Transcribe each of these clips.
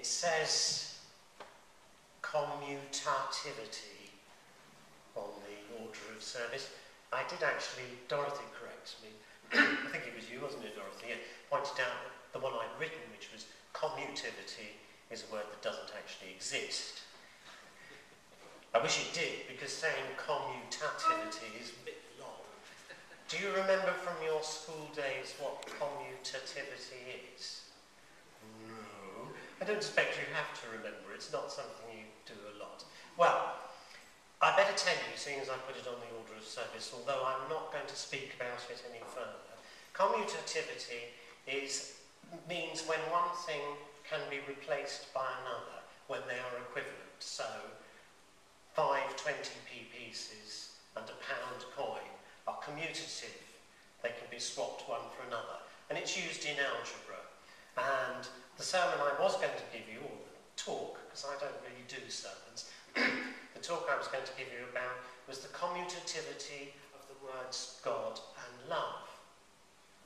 It says commutativity on the order of service. I did actually, Dorothy corrects me. I think it was you, wasn't it, Dorothy? Pointed out that the one I'd written, which was commutativity, is a word that doesn't actually exist. I wish it did, because saying commutativity is a bit long. Do you remember from your school days what commutativity is? No. I don't expect you have to remember. It's not something you do a lot. Well, I better tell you, seeing as I put it on the order of service, although I'm not going to speak about it any further. Commutativity means when one thing can be replaced by another, when they are equivalent. So, 5 20p pieces and a pound coin are commutative. They can be swapped one for another. And it's used in algebra. And the sermon I was going to give you, or the talk, because I don't really do sermons, the talk I was going to give you about was the commutativity of the words God and love.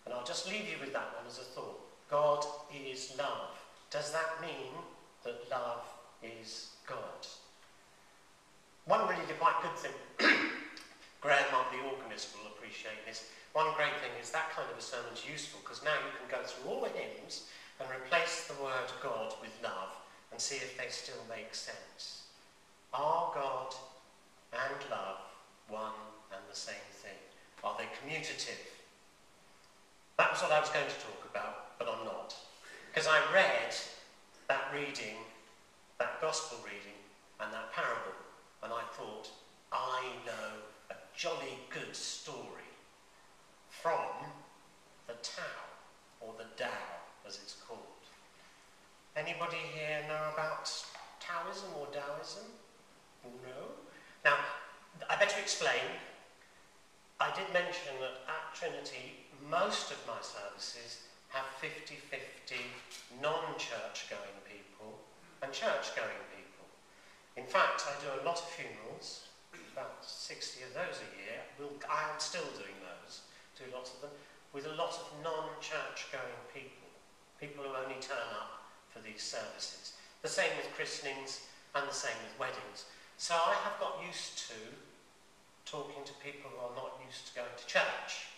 And I'll just leave you with that one as a thought. God is love. Does that mean that love is God? One really quite good thing, Graham, the organist, will appreciate this. One great thing is that kind of a sermon's useful because now you can go through all the hymns and replace the word God with love and see if they still make sense. Are God and love one and the same thing? Are they commutative? That was what I was going to talk about, but I'm not. Because I read that reading, that gospel reading, and that parable, and I thought, I know a jolly good story from the Tao, or the Tao, as it's called. Anybody here know about Taoism or Taoism? No? Now, I better explain. I did mention that at Trinity, most of my services have 50-50 non-church-going people and church-going people. In fact, I do a lot of funerals, about 60 of those a year. I am still doing those, do lots of them, with a lot of non-church-going people, people who only turn up for these services. The same with christenings and the same with weddings. So I have got used to talking to people who are not used to going to church.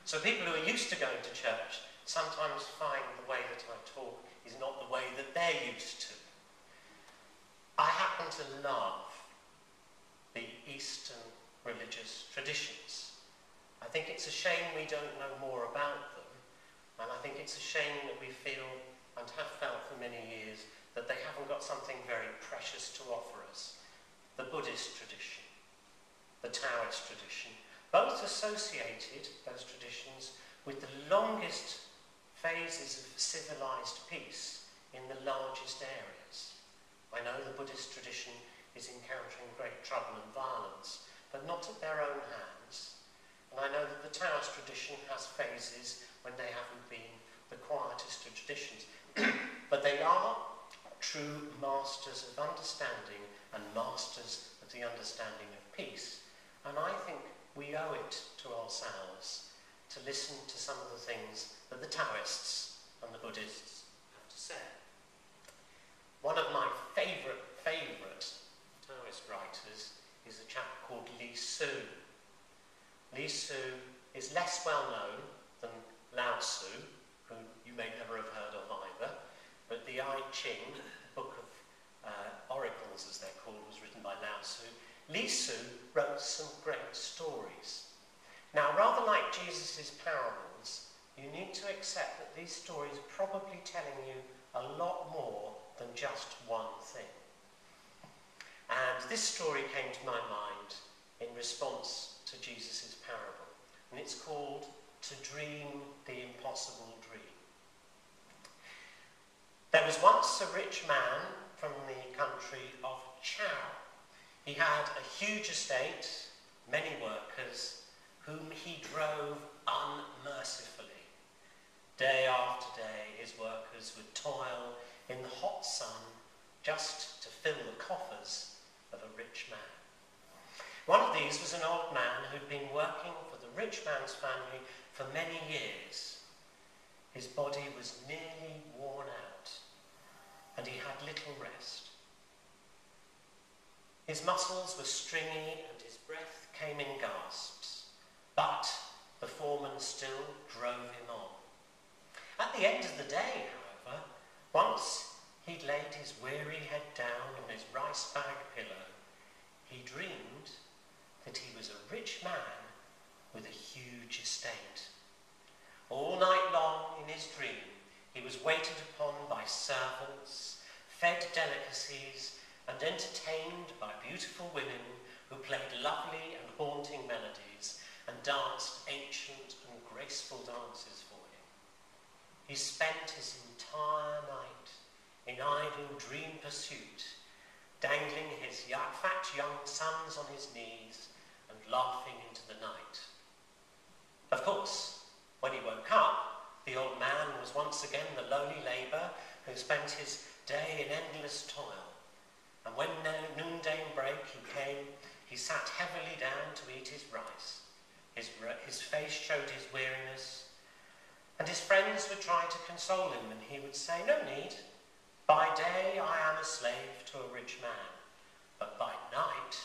So people who are used to going to church sometimes find the way that I talk is not the way that they're used to. I happen to love the Eastern religious traditions. I think it's a shame we don't know more about them, and I think it's a shame that we feel and have felt for many years that they haven't got something very precious to offer us. The Buddhist tradition, the Taoist tradition, both associated, those traditions, with the longest phases of civilized peace in the largest areas. I know the Buddhist tradition is encountering great trouble and violence, but not at their own hands. And I know that the Taoist tradition has phases when they haven't been the quietest of traditions. But they are true masters of understanding and masters of the understanding of peace. And I think we owe it to ourselves to listen to some of the things that the Taoists and the Buddhists have to say. One of my favourite Taoist writers is a chap called Li Su. Li Su is less well known than Lao Tzu, who you may never have heard of either, but the I Ching, the book of oracles as they're called, was written by Lao Tzu. Li Su wrote some great stories. Now, rather like Jesus' parables, you need to accept that these stories are probably telling you a lot more than just one thing. And this story came to my mind in response to Jesus' parable, and it's called To Dream the Impossible Dream. There was once a rich man from the country of Chow. He had a huge estate, many workers, whom he drove unmercifully. Day after day, his workers would toil in the hot sun just to fill the coffers of a rich man. One of these was an old man who'd been working for the rich man's family for many years. His body was nearly worn out. and he had little rest. His muscles were stringy and his breath came in gasps, but the foreman still drove him on. At the end of the day, however, once he'd laid his weary head down on his rice bag pillow, he dreamed that he was a rich man with a huge estate. All night long in his dream, he was waited upon by servants, fed delicacies, and entertained by beautiful women who played lovely and haunting melodies and danced ancient and graceful dances for him. He spent his entire night in idle dream pursuit, dangling his fat young sons on his knees and laughing into the night. Of course, when he woke up, the old man was once again the lowly labourer who spent his day in endless toil. And when noonday break came, he sat heavily down to eat his rice. His face showed his weariness, and his friends would try to console him, and he would say, "No need. By day I am a slave to a rich man, but by night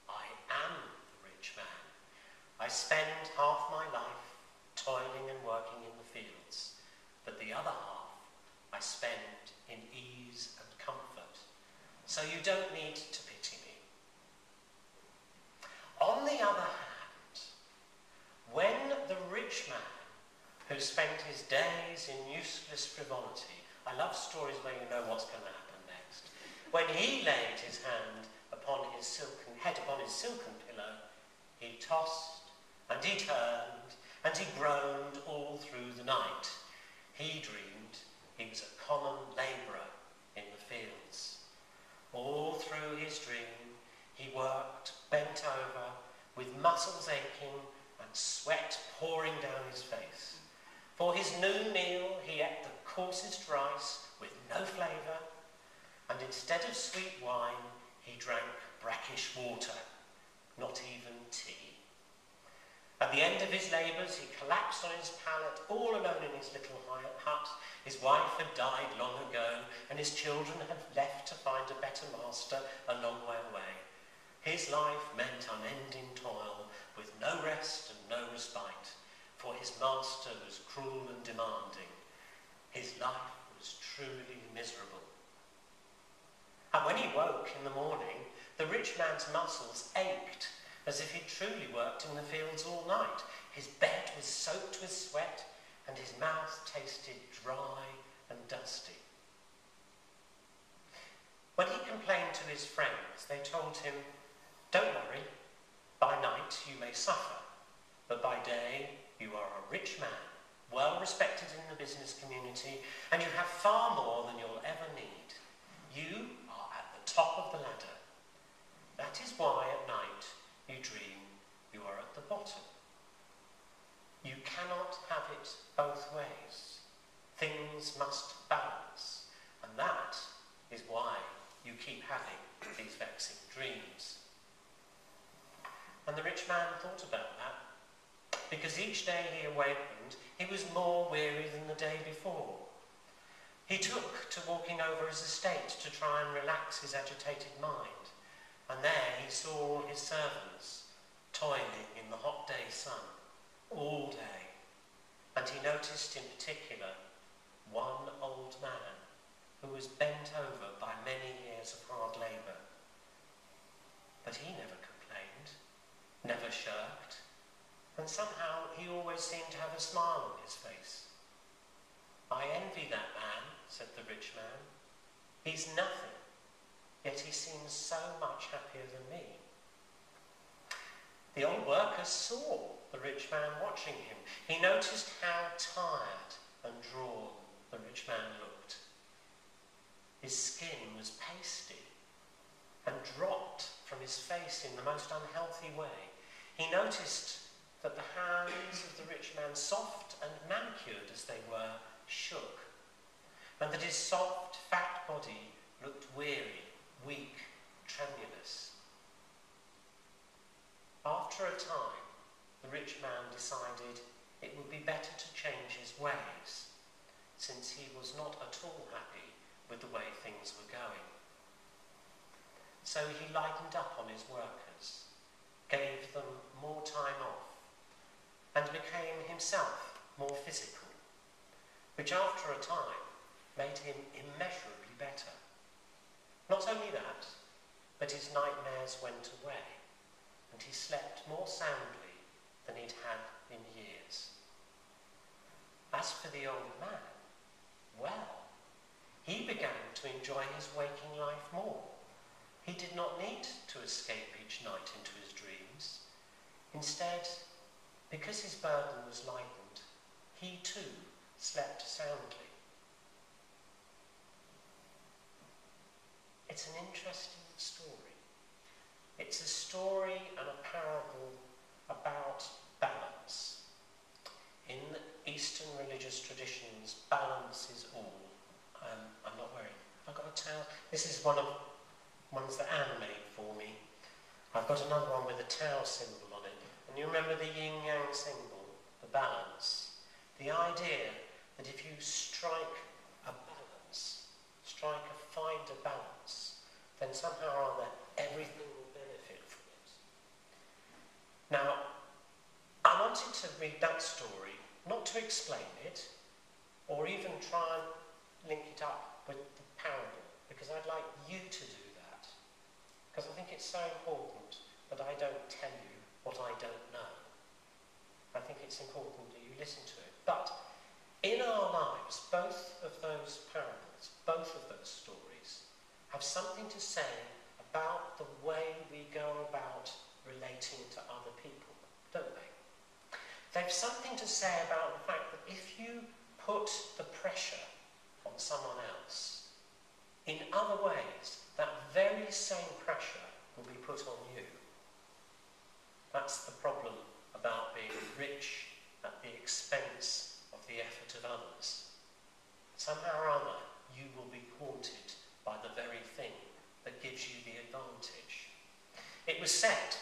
I am the rich man. I spend half my life toiling and working in the fields, but the other half I spend in ease and comfort. So you don't need to pity me." On the other hand, when the rich man who spent his days in useless frivolity, I love stories where you know what's going to happen next, when he laid his hand upon his silken pillow, he tossed and he turned and he groaned all through the night. He dreamed he was a common labourer in the fields. All through his dream he worked, bent over, with muscles aching and sweat pouring down his face. For his noon meal he ate the coarsest rice with no flavour, and instead of sweet wine he drank brackish water, not even tea. At the end of his labours he collapsed on his pallet, all alone in his little hut. His wife had died long ago, and his children had left to find a better master a long way away. His life meant unending toil, with no rest and no respite, for his master was cruel and demanding. His life was truly miserable. And when he woke in the morning, the rich man's muscles ached, as if he'd truly worked in the fields all night. His bed was soaked with sweat, and his mouth tasted dry and dusty. When he complained to his friends, they told him, "Don't worry, by night you may suffer, but by day you are a rich man, well respected in the business community, and you have far more than you'll ever need. You are at the top of the ladder. That is why at night you dream you are at the bottom. You cannot have it both ways. Things must balance, and that is why you keep having these vexing dreams." And the rich man thought about that, because each day he awakened, he was more weary than the day before. He took to walking over his estate to try and relax his agitated mind, and there he saw all his servants toiling in the hot day sun all day, and he noticed in particular one old man who was bent over by many years of hard labour. But he never complained, never shirked, and somehow he always seemed to have a smile on his face. "I envy that man," said the rich man. "He's nothing, yet he seems so much happier than me." The old worker saw the rich man watching him. He noticed how tired and drawn the rich man looked. His skin was pasty and dropped from his face in the most unhealthy way. He noticed that the hands of the rich man, soft and manicured as they were, shook, and that his soft, fat body looked weary, weak, tremulous. After a time, the rich man decided it would be better to change his ways, since he was not at all happy with the way things were going. So he lightened up on his workers, gave them more time off, and became himself more physical, which after a time made him immeasurably better. Not only that, but his nightmares went away, and he slept more soundly than he'd had in years. As for the old man, well, he began to enjoy his waking life more. He did not need to escape each night into his dreams. Instead, because his burden was lightened, he too slept soundly. It's an interesting story. It's a story and a parable about balance. In Eastern religious traditions, balance is all. I'm not wearing. Have I got a towel? This is one of ones that Anne made for me. I've got another one with a towel symbol on it. And you remember the yin-yang symbol, the balance. The idea that if you strike a balance, find a balance, then somehow or other everything will benefit from it. Now, I wanted to read that story, not to explain it, or even try and link it up with the parable, because I'd like you to do that. Because I think it's so important that I don't tell you what I don't know. I think it's important that you listen to it. But in our lives, both of those parables, both of those stories, have something to say about the way we go about relating to other people, don't they? They have something to say about the fact that if you put the pressure on someone else, in other ways, that very same pressure will be put on you. That's the problem about being rich at the expense of the effort of others. Somehow or other, you will be haunted by the very thing that gives you the advantage. It was said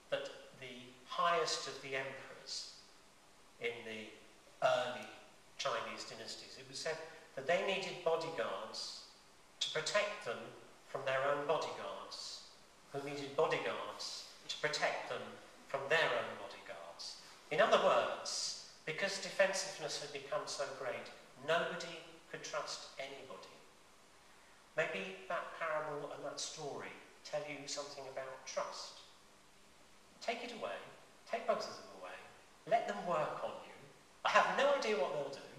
that the highest of the emperors in the early Chinese dynasties, it was said that they needed bodyguards to protect them from their own bodyguards, who needed bodyguards to protect them from their own bodyguards. In other words, because defensiveness had become so great, nobody could trust anybody. Maybe that parable and that story tell you something about trust. Take it away, take both of them away, let them work on you. I have no idea what they'll do.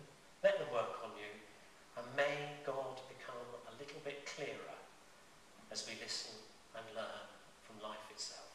Let them work on you, and may God become a little bit clearer as we listen and learn from life itself.